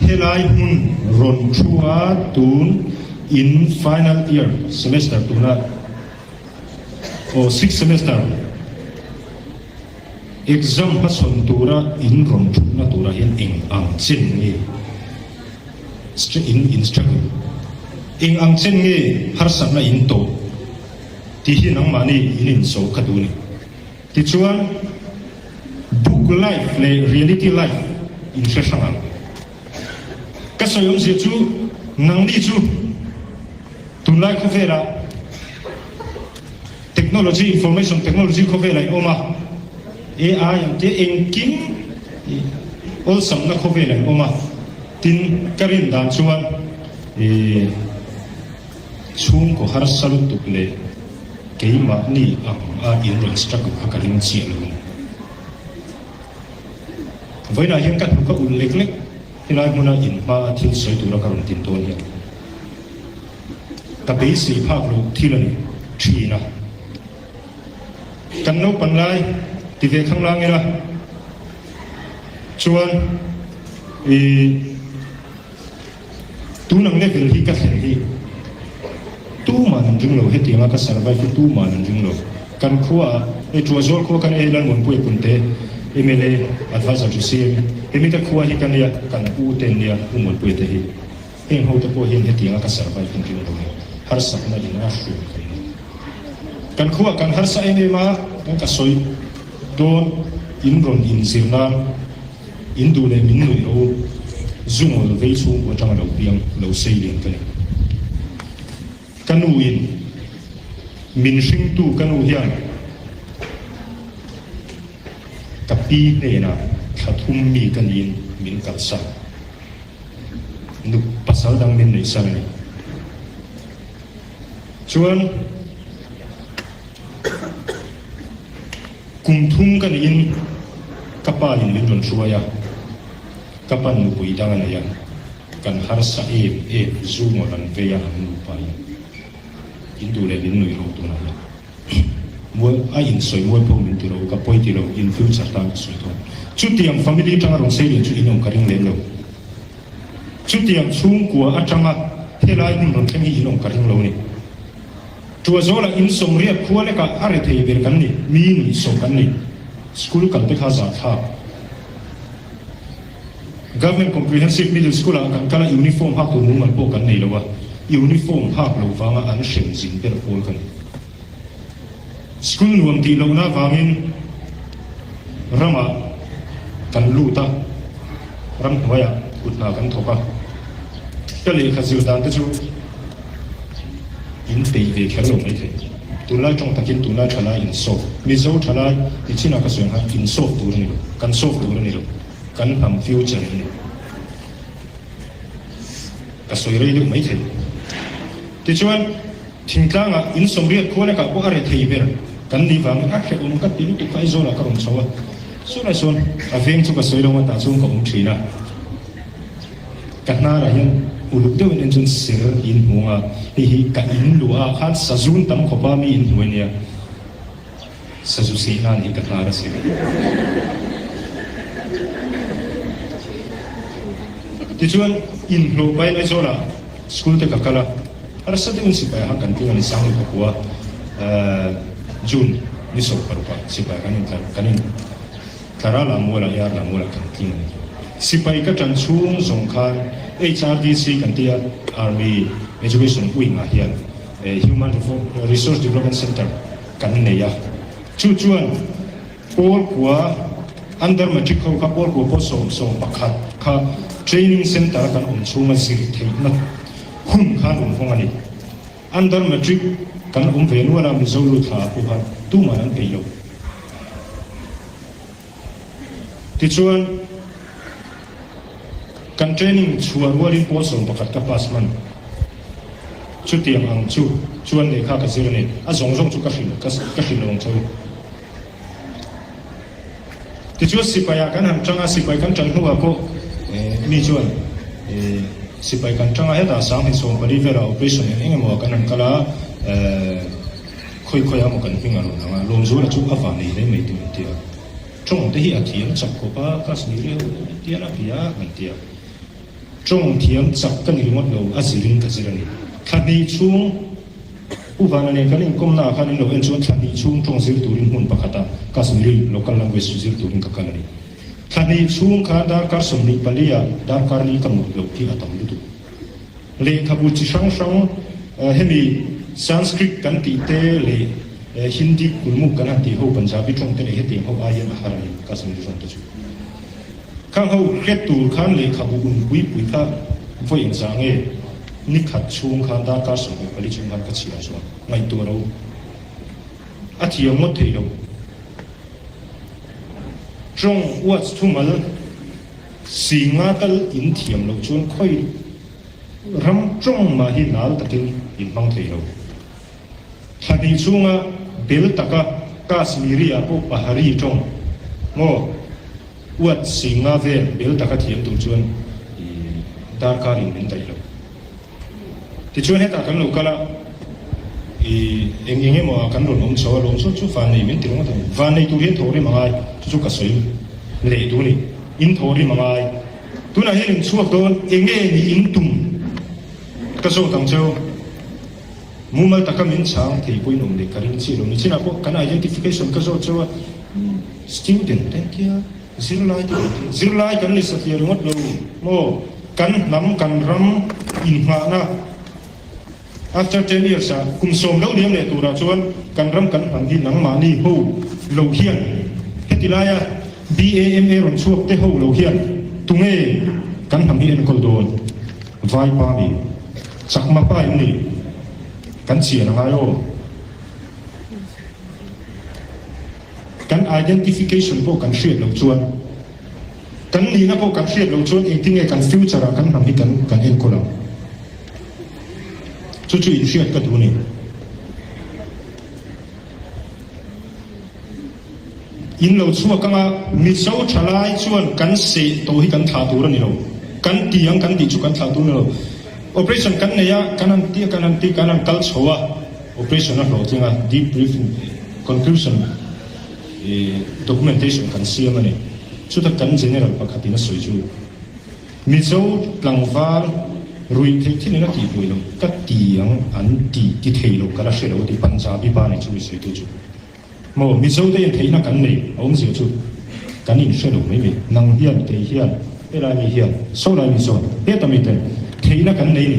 helai hun ron thua tun in final year semester tuna o 6 semester exam pason tura in ron thuna tura hian eng ang chen nge in struggle eng ang chen nge har sakna in to ti hi nang mani in so khaduni ti chuan book life le reality life in shashangal kasoyom se chu nangli chu tunlai ko vela technology information technology ko vela oma AI am te engking all sam na ko vela oma tin karin dan chuan chung ko har salut tukle keima ni a in ron struggle akarin chi lo voina hian ka ko ul lek lek hilai muna in ma thil soi tu ra karon tin ton hian ta be si phak lo thilani thina kan no panlai ti ve khang lang ira chuan tu nang le vel hi ka thlen hi tu man jing lo he ti ma ka survive tu man jing lo kan khuwa tuazol khuwa kan lan mon pui punte emele advisor to see emita khuwa hi kan ya kan u ten ya mon pui te hi eng ho te po hin he ti ma ka survive jing lo har sak na din a shu kan khuwa kan har sa ene ma kan ka soi don in ron in zirna in du le min nui ro zungol ve chu ko tang lo piang lo sei leng kan kanu in min sing tu kanu hian kapi ne na thathum mi kan in min kal sa nu pasal dang min nei sang ni chuan kum thum kan in kapa in min ron chuaya kapan nu pui dang na yan kan har sa zoom ran ve ya nu pa in du le min nui ro tu na mo a in soi mo po min ti ro ka poi ti ro in future ta soi to chu tiang family tang rong sei le chu in ong ka ring le lo chu tiang chung kwa atanga helai min ron themi in ong ka ring lo ni tuazola in som ria khuale ka are thei ber kan ni mi ni so kan ni school kan te kha za tha government comprehensive middle school kan kala uniform ha ko mun po kan nei lo wa uniform ha lo wanga an shen jin per pol kan school nuam ti lo na wangin rama kan luta ram hoya utna kan thoka kali khazil dan te chu in tei ve khelo mai the tunlai tong takin tunlai thala in so mi zo thala ni china ka soeng ha in so tur ni kan so tur ni lo kan ham future ni ka soi rei lu mai the ti chuan thingtlanga in somria khole ka ko are thei ber kan ni wang a khe um ka tin tu ka Aizawl ka rom chawa so na son a veng chu ka soi lo ma ta chung ka um thina kan na ra hian uluk deu in jun sir in hunga hi ka in lua khan sajun tam khopa mi in huania saju se nan hi ka na ra se ti chuan in lo bai Aizawl school te ka kala ar sa de un sipai ha kan ti ni sang ko kwa jun ni so parupa sipai kanin karala mola yar la mola kan tin sipai ka tan chung zong khan HRDC kan tia Army Education Wing a hian Human Resource Development Center kan ne ya chu chuan por kwa under matric ka por ko po so pakhat kha training center kan chunga sir thei na hun khan hongani under matric kan ve nu la mi zo lu tha ko ha tu ma an pe lo ti chuan kan training chuan warin po so pakat ka pass man chu tiang ang chuan le kha ka zir ne a zong chu ka hrin long chu ti chu sipaya kan ham changa sipai kan chang huwa ko mi chuan sipai kan changa heta sang hin so bari vera operation eng mo kan kala khoi amo kan pinga lo na lawmzuala chu awa nei le mai tu tia chung te hi a thiam chak ko pa kas ni le tia na pia kan tia trong thiam chặt cái này mất đầu azirin cái gì này khát đi chung u vana này cái này công na khát đi lâu anh chọn khát đi chung trong zir turin hun pakata Kashmiri local language zir turin cái này khát đi chung khát đã cả sum ni palia đã cả ni kamu lâu khi atam itu le khabu chi sang sang hemi Sanskrit kan ti te le Hindi kulmu kan ti ho Punjabi trong te he ti ho ayan harani Kashmiri trong te chu khang ho ket tur khan le khabu un pui pui tha voi in sang e ni khat chung khan da ka sum pali chung khan ka chi la so ngai tu ro a thi mo thei lo trong wat thu mal singa kal in thiam lo chun khoi ram trong ma hi nal takin in mang thei lo hadi chunga bel taka Kashmiri a ko pahari trong mo wat singa ve bel taka thiam tu chuan dar ka rin in dai lo ti chuan heta kan lo kala enge mo kan ron om so chu fan nei min tirong ta van nei tu hin thori mangai chu ka soi le tu ni in thori mangai tu na hin chuak don enge ni in tum ka so tang cheu mumal takamin chang thei pui nom le karin chi lo ni china ko kan identification ka so cheu student thank you zero lai kan li sa tiar ngot lo mo kan nam kan ram in ma na after 10 years kum som lo liam le tu ra chuan kan ram kan han hi nang ma ni ho lo hian hetilaya BAMA ron chuak te ho lo hian tunge kan ham hi en kol don vai pa ni chakma pa ni kan chia na ngayo kan identification po kan share lo chuan kan ni na po kan share lo chuan engting e kan future kan ham hi kan en kolam chu in share ka tu ni in lo chuak kanga mi so thalai chuan kan se to hi kan tha tur ni lo kan tiang kan ti chu kan tha tu ni lo operation kan ne ya kanan ti kanan kal chowa operation a lo tinga deep briefing conclusion documentation kan siam ani chu ta kan general pakhatina soi chu mi so tlangwal rui thei thin na ti pui lo ka tiang an ti thei lo kala she lo ti Punjabi ba ni chu soi tu chu mo mi so te thei na kan nei om zi chu kan in she lo mai me nang hian te hian era mi hian so la mi so he ta mi te thei na kan nei ni